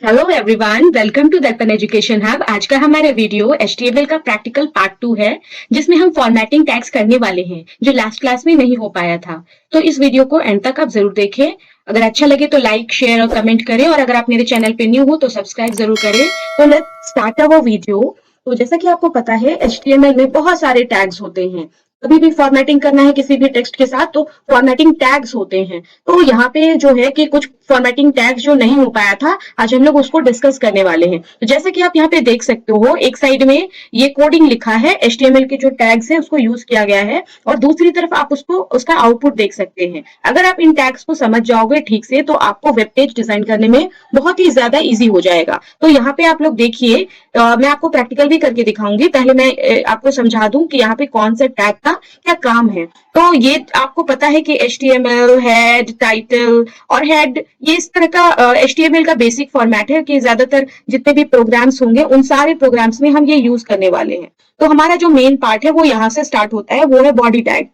Hello everyone, welcome to दर्पण education hub. आज का हमारा वीडियो HTML का प्रैक्टिकल पार्ट 2 है, जिसमें हम फॉर्मेटिंग टैग्स करने वाले हैं, जो लास्ट क्लास में नहीं हो पाया था। तो इस वीडियो को एंड तक आप जरूर देखें। अगर अच्छा लगे तो लाइक, शेयर और कमेंट करें, और अगर आप मेरे चैनल पे न्यू हो तो सब्सक्राइब जरूर करें। तो लेट्स स्टार्ट अवर वीडियो। तो जैसा कि आपको पता है, HTML में बहुत सारे टैग्स होते हैं। कभी भी फॉर्मेटिंग करना है किसी भी टेक्स्ट के साथ तो फॉर्मेटिंग टैग्स होते हैं। तो यहाँ पे जो है कि कुछ फॉर्मेटिंग टैग्स जो नहीं हो पाया था, आज हम लोग उसको डिस्कस करने वाले हैं। तो जैसे कि आप यहाँ पे देख सकते हो, एक साइड में ये कोडिंग लिखा है, HTML के जो टैग्स है उसको यूज किया गया है, और दूसरी तरफ आप उसको उसका आउटपुट देख सकते हैं। अगर आप इन टैग्स को समझ जाओगे ठीक से तो आपको वेब पेज डिजाइन करने में बहुत ही ज्यादा इजी हो जाएगा। तो यहाँ पे आप लोग देखिए, मैं आपको प्रैक्टिकल भी करके दिखाऊंगी। पहले मैं आपको समझा दूं कि यहाँ पे कौन सा टैग का क्या काम है। तो ये आपको पता है कि HTML, हेड, टाइटल और हेड, ये इस तरह का HTML का बेसिक फॉर्मेट है कि ज्यादातर जितने भी प्रोग्राम्स होंगे उन सारे प्रोग्राम्स में हम ये यूज करने वाले हैं। तो हमारा जो मेन पार्ट है वो यहाँ से स्टार्ट होता है, वो है बॉडी टैग।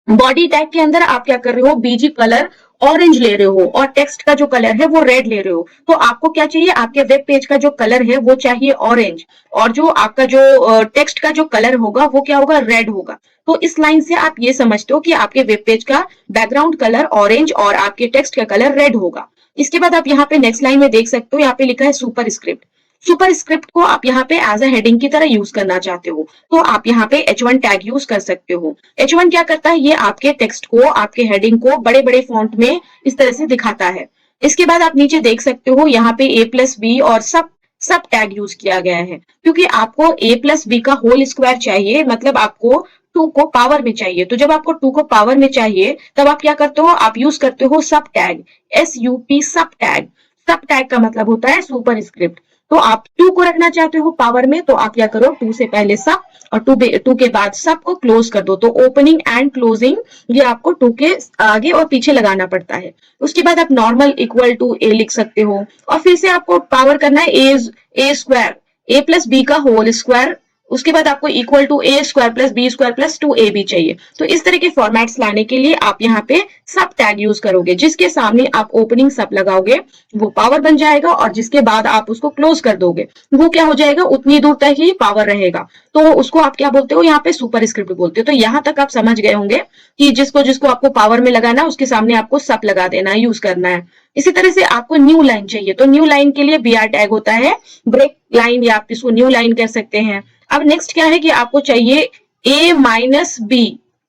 बॉडी टैग के अंदर आप क्या कर रहे हो, बीजी कलर ऑरेंज ले रहे हो और टेक्स्ट का जो कलर है वो रेड ले रहे हो। तो आपको क्या चाहिए, आपके वेब पेज का जो कलर है वो चाहिए ऑरेंज, और जो आपका जो टेक्स्ट का जो कलर होगा वो क्या होगा, रेड होगा। तो इस लाइन से आप ये समझते हो कि आपके वेब पेज का बैकग्राउंड कलर ऑरेंज और आपके टेक्स्ट का कलर रेड होगा। इसके बाद आप यहाँ पे नेक्स्ट लाइन में देख सकते हो, यहाँ पे लिखा है सुपर स्क्रिप्ट। सुपर स्क्रिप्ट को आप यहाँ पे एज अ हेडिंग की तरह यूज करना चाहते हो, तो आप यहाँ पे H1 टैग यूज कर सकते हो। H1 क्या करता है, ये आपके टेक्स्ट को, आपके हेडिंग को बड़े बड़े फॉन्ट में इस तरह से दिखाता है। इसके बाद आप नीचे देख सकते हो, यहाँ पे A+B और सब सब टैग यूज किया गया है, क्योंकि आपको A+B का होल स्क्वायर चाहिए, मतलब आपको 2 को पावर में चाहिए। तो जब आपको 2 को पावर में चाहिए तब आप क्या करते हो, आप यूज करते हो सब टैग, SUP सब टैग। सब टैग का मतलब होता है सुपर स्क्रिप्ट। तो आप 2 को रखना चाहते हो पावर में, तो आप क्या करो, 2 से पहले सब और 2 के बाद सब को क्लोज कर दो। तो ओपनिंग एंड क्लोजिंग ये आपको 2 के आगे और पीछे लगाना पड़ता है। उसके बाद आप नॉर्मल इक्वल टू A लिख सकते हो, और फिर से आपको पावर करना है ए स्क्वायर, A+B का होल स्क्वायर। उसके बाद आपको equal to A² + B² + 2AB चाहिए। तो इस तरह के फॉर्मेट्स लाने के लिए आप यहाँ पे सब टैग यूज करोगे, जिसके सामने आप ओपनिंग सब लगाओगे वो पावर बन जाएगा, और जिसके बाद आप उसको क्लोज कर दोगे वो क्या हो जाएगा, उतनी दूर तक ही पावर रहेगा। तो उसको आप क्या बोलते हो, यहाँ पे सुपर स्क्रिप्ट बोलते हो। तो यहाँ तक आप समझ गए होंगे कि जिसको जिसको आपको पावर में लगाना है उसके सामने आपको सब लगा देना है, यूज करना है। इसी तरह से आपको न्यू लाइन चाहिए, तो न्यू लाइन के लिए BR टैग होता है, ब्रेक लाइन, या आप इसको न्यू लाइन कह सकते हैं। अब नेक्स्ट क्या है कि आपको चाहिए A-B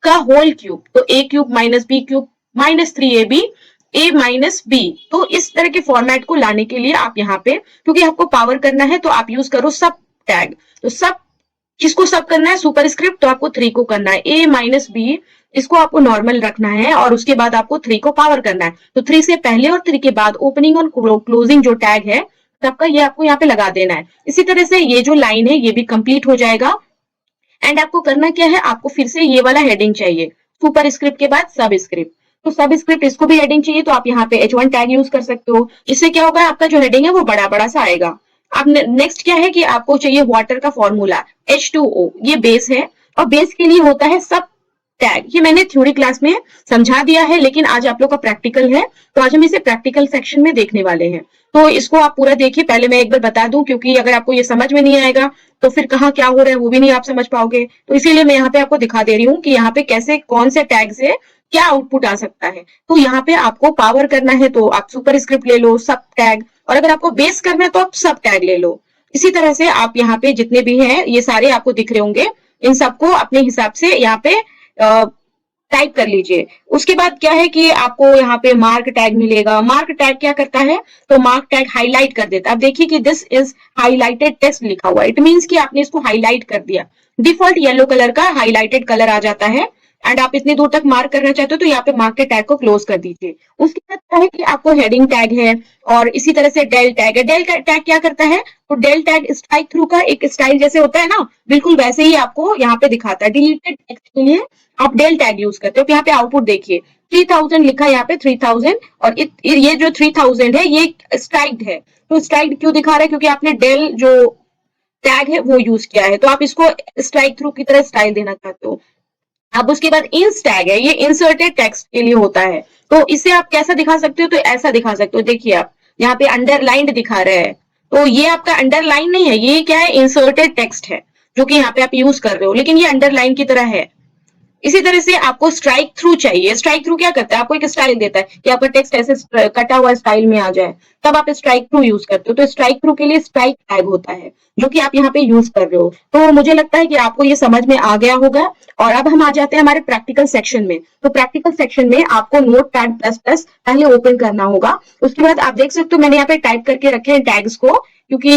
का होल क्यूब, तो A³ - B³ -3AB A-B। तो इस तरह के फॉर्मेट को लाने के लिए आप यहाँ पे, क्योंकि आपको पावर करना है तो आप यूज करो सब टैग। तो सब किसको सब करना है, सुपर स्क्रिप्ट, तो आपको 3 को करना है। A-B इसको आपको नॉर्मल रखना है, और उसके बाद आपको 3 को पावर करना है। तो 3 से पहले और 3 के बाद ओपनिंग और क्लोजिंग जो टैग है सबका ये आपको यहाँ पे लगा देना है। इसी तरह से ये जो लाइन है ये भी कंप्लीट हो जाएगा। एंड आपको करना क्या है, आपको फिर से ये वाला हेडिंग चाहिए, सुपर स्क्रिप्ट के बाद सब स्क्रिप्ट। तो सब स्क्रिप्ट इसको भी हेडिंग चाहिए, तो आप यहाँ पे H1 टैग यूज कर सकते हो। इससे क्या होगा, आपका जो हेडिंग है वो बड़ा बड़ा सा आएगा। अब नेक्स्ट क्या है कि आपको चाहिए वाटर का फॉर्मूला H2O, ये बेस है, और बेस के लिए होता है सब टैग। ये मैंने थ्योरी क्लास में समझा दिया है, लेकिन आज आप लोग का प्रैक्टिकल है, तो आज हम इसे प्रैक्टिकल सेक्शन में देखने वाले हैं। तो इसको आप पूरा देखिए। पहले मैं एक बार बता दूं, क्योंकि अगर आपको ये समझ में नहीं आएगा तो फिर कहाँ क्या हो रहा है वो भी नहीं आप समझ पाओगे। तो इसीलिए मैं यहाँ पे आपको दिखा दे रही हूँ कि यहाँ पे कैसे, कौन से टैग से क्या आउटपुट आ सकता है। तो यहाँ पे आपको पावर करना है तो आप सुपर स्क्रिप्ट ले लो, सब टैग, और अगर आपको बेस करना है तो आप सब टैग ले लो। इसी तरह से आप यहाँ पे जितने भी हैं ये सारे आपको दिख रहे होंगे, इन सबको अपने हिसाब से यहाँ पे टाइप कर लीजिए। उसके बाद क्या है कि आपको यहाँ पे मार्क टैग मिलेगा। मार्क टैग क्या करता है, तो मार्क टैग हाईलाइट कर देता है। अब देखिए कि दिस इज हाईलाइटेड टेक्स्ट लिखा हुआ है, इट मींस कि आपने इसको हाईलाइट कर दिया। डिफॉल्ट येलो कलर का हाईलाइटेड कलर आ जाता है, एंड आप इतनी दूर तक मार्क करना चाहते हो तो यहाँ पे मार्क के टैग को क्लोज कर दीजिए। उसके बाद क्या है कि आपको हेडिंग टैग है, और इसी तरह से डेल टैग है। डेल टैग क्या करता है, तो डेल टैग स्ट्राइक थ्रू का एक स्टाइल जैसे होता है ना, बिल्कुल वैसे ही आपको यहाँ पे दिखाता है। डिलीटेड टेक्स्ट के लिए आप डेल टैग यूज करते हो। यहाँ पे आउटपुट देखिए, 3000 लिखा है यहाँ पे 3000, और ये जो 3000 है ये स्ट्राइक्ड है। तो स्ट्राइक्ड क्यों दिखा रहा है, क्योंकि आपने डेल जो टैग है वो यूज किया है, तो आप इसको स्ट्राइक थ्रू की तरह स्टाइल देना चाहते हो। अब उसके बाद इंस टैग है, ये इंसर्टेड टेक्स्ट के लिए होता है। तो इसे आप कैसा दिखा सकते हो, तो ऐसा दिखा सकते हो। देखिए आप यहाँ पे अंडरलाइंड दिखा रहा है, तो ये आपका अंडरलाइन नहीं है, ये क्या है, इंसर्टेड टेक्स्ट है जो कि यहाँ पे आप यूज कर रहे हो, लेकिन ये अंडरलाइन की तरह है। इसी तरह से आपको स्ट्राइक थ्रू चाहिए। स्ट्राइक थ्रू क्या करता है, आपको एक स्टाइल देता है कि आपका टेक्स्ट ऐसे कटा हुआ स्टाइल में आ जाए, तब आप स्ट्राइक थ्रू यूज करते हो। तो स्ट्राइक थ्रू के लिए स्ट्राइक टैग होता है जो कि आप यहाँ पे यूज कर रहे हो। तो मुझे लगता है कि आपको ये समझ में आ गया होगा। और अब हम आ जाते हैं हमारे प्रैक्टिकल सेक्शन में। तो प्रैक्टिकल सेक्शन में आपको नोट पैड प्लस प्लस पहले ओपन करना होगा। उसके बाद आप देख सकते हो मैंने यहाँ पे टाइप करके रखे हैं टैग्स को, क्योंकि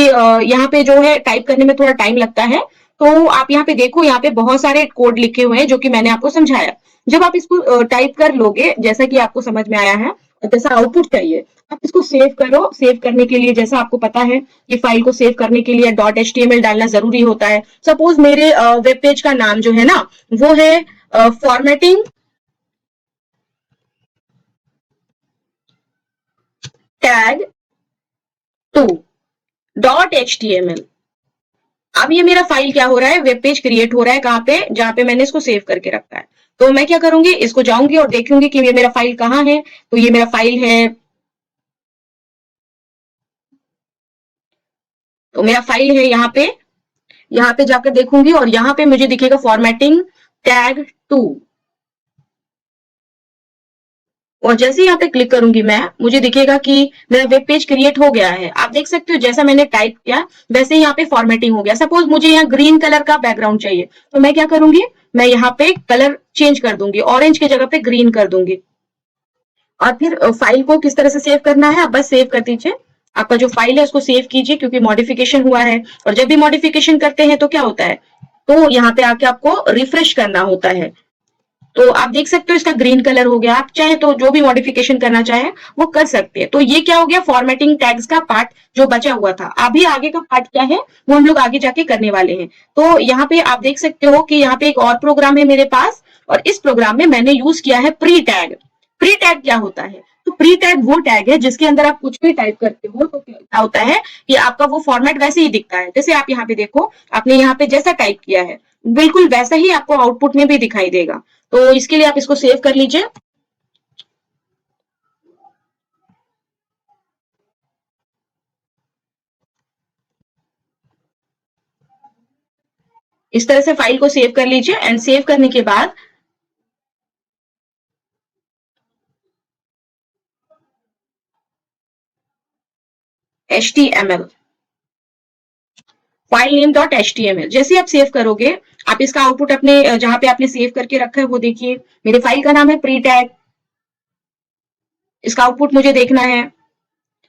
यहाँ पे जो है टाइप करने में थोड़ा टाइम लगता है। तो आप यहाँ पे देखो, यहाँ पे बहुत सारे कोड लिखे हुए हैं जो कि मैंने आपको समझाया। जब आप इसको टाइप कर लोगे, जैसा कि आपको समझ में आया है, जैसा आउटपुट चाहिए, आप इसको सेव करो। सेव करने के लिए जैसा आपको पता है कि फाइल को सेव करने के लिए .html डालना जरूरी होता है। सपोज मेरे वेब पेज का नाम जो है ना, वो है फॉर्मेटिंग टैग 2.html। अब ये मेरा फाइल क्या हो रहा है, वेब पेज क्रिएट हो रहा है कहाँ पे, जहां पे मैंने इसको सेव करके रखा है। तो मैं क्या करूंगी, इसको जाऊंगी और देखूंगी कि ये मेरा फाइल कहाँ है। तो ये मेरा फाइल है, तो मेरा फाइल है यहाँ पे जाकर देखूंगी और यहाँ पे मुझे दिखेगा फॉर्मेटिंग टैग 2। और जैसे ही यहाँ पे क्लिक करूंगी मैं, मुझे दिखेगा कि मेरा वेब पेज क्रिएट हो गया है। आप देख सकते हो जैसा मैंने टाइप किया वैसे ही यहाँ पे फॉर्मेटिंग हो गया। सपोज मुझे यहाँ ग्रीन कलर का बैकग्राउंड चाहिए, तो मैं क्या करूंगी, मैं यहाँ पे कलर चेंज कर दूंगी, ऑरेंज की जगह पे ग्रीन कर दूंगी। और फिर फाइल को किस तरह से सेव करना है, आप बस सेव कर दीजिए। आपका जो फाइल है उसको सेव कीजिए, क्योंकि मॉडिफिकेशन हुआ है। और जब भी मॉडिफिकेशन करते हैं तो क्या होता है, तो यहाँ पे आके आपको रिफ्रेश करना होता है। तो आप देख सकते हो इसका ग्रीन कलर हो गया। आप चाहे तो जो भी मॉडिफिकेशन करना चाहे वो कर सकते हैं। तो ये क्या हो गया, फॉर्मेटिंग टैग्स का पार्ट जो बचा हुआ था। अभी आगे का पार्ट क्या है वो हम लोग आगे जाके करने वाले हैं। तो यहाँ पे आप देख सकते हो कि यहाँ पे एक और प्रोग्राम है मेरे पास, और इस प्रोग्राम में मैंने यूज किया है प्री टैग। प्री टैग क्या होता है, तो प्री टैग वो टैग है जिसके अंदर आप कुछ भी टाइप करते हो तो क्या होता है कि आपका वो फॉर्मेट वैसे ही दिखता है। जैसे आप यहाँ पे देखो, आपने यहाँ पे जैसा टाइप किया है बिल्कुल वैसा ही आपको आउटपुट में भी दिखाई देगा। तो इसके लिए आप इसको सेव कर लीजिए। इस तरह से फाइल को सेव कर लीजिए। एंड सेव करने के बाद HTML, फाइल नेम .html जैसे आप सेव करोगे, आप इसका आउटपुट अपने जहां पे आपने सेव करके रखा है वो देखिए। मेरे फाइल का नाम है प्री टैग, इसका आउटपुट मुझे देखना है।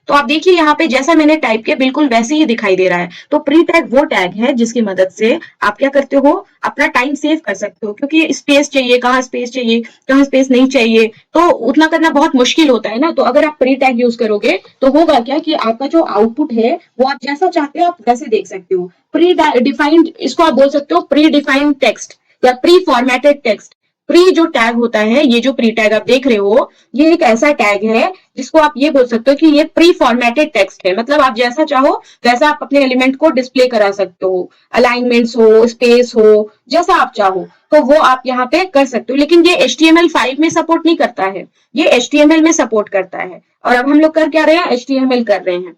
तो आप देखिए यहाँ पे जैसा मैंने टाइप किया बिल्कुल वैसे ही दिखाई दे रहा है। तो प्री टैग वो टैग है जिसकी मदद से आप क्या करते हो, अपना टाइम सेव कर सकते हो। क्योंकि स्पेस चाहिए, कहाँ स्पेस चाहिए, कहाँ स्पेस नहीं चाहिए, तो उतना करना बहुत मुश्किल होता है ना। तो अगर आप प्री टैग यूज करोगे तो होगा क्या कि आपका जो आउटपुट है वो आप जैसा चाहते हो आप वैसे देख सकते हो। प्री डिफाइंड, इसको आप बोल सकते हो प्री डिफाइंड टेक्स्ट या प्री फॉर्मेटेड टेक्स्ट। प्री जो टैग होता है, ये जो प्री टैग आप देख रहे हो, ये एक ऐसा टैग है जिसको आप ये बोल सकते हो कि ये प्री फॉर्मेटेड टेक्स्ट है। मतलब आप जैसा चाहो वैसा आप अपने एलिमेंट को डिस्प्ले करा सकते हो, अलाइनमेंट्स हो, स्पेस हो, जैसा आप चाहो तो वो आप यहाँ पे कर सकते हो। लेकिन ये HTML5 में सपोर्ट नहीं करता है, ये HTML में सपोर्ट करता है। और अब हम लोग कर क्या रहे हैं, HTML कर रहे हैं।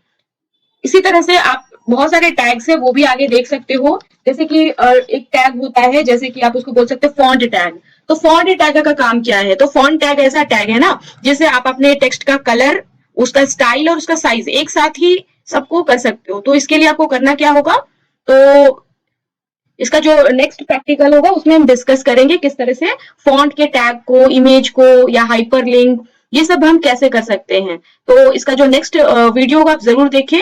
इसी तरह से आप बहुत सारे टैग्स है वो भी आगे देख सकते हो। जैसे कि एक टैग होता है, जैसे कि आप उसको बोल सकते हो फॉन्ट टैग। तो फॉन्ट टैग का काम क्या है, तो फॉन्ट टैग ऐसा टैग है ना जिससे आप अपने टेक्स्ट का कलर, उसका स्टाइल और उसका साइज एक साथ ही सबको कर सकते हो। तो इसके लिए आपको करना क्या होगा, तो इसका जो नेक्स्ट प्रैक्टिकल होगा उसमें हम डिस्कस करेंगे किस तरह से फॉन्ट के टैग को, इमेज को या हाइपरलिंक, ये सब हम कैसे कर सकते हैं। तो इसका जो नेक्स्ट वीडियो होगा आप जरूर देखें।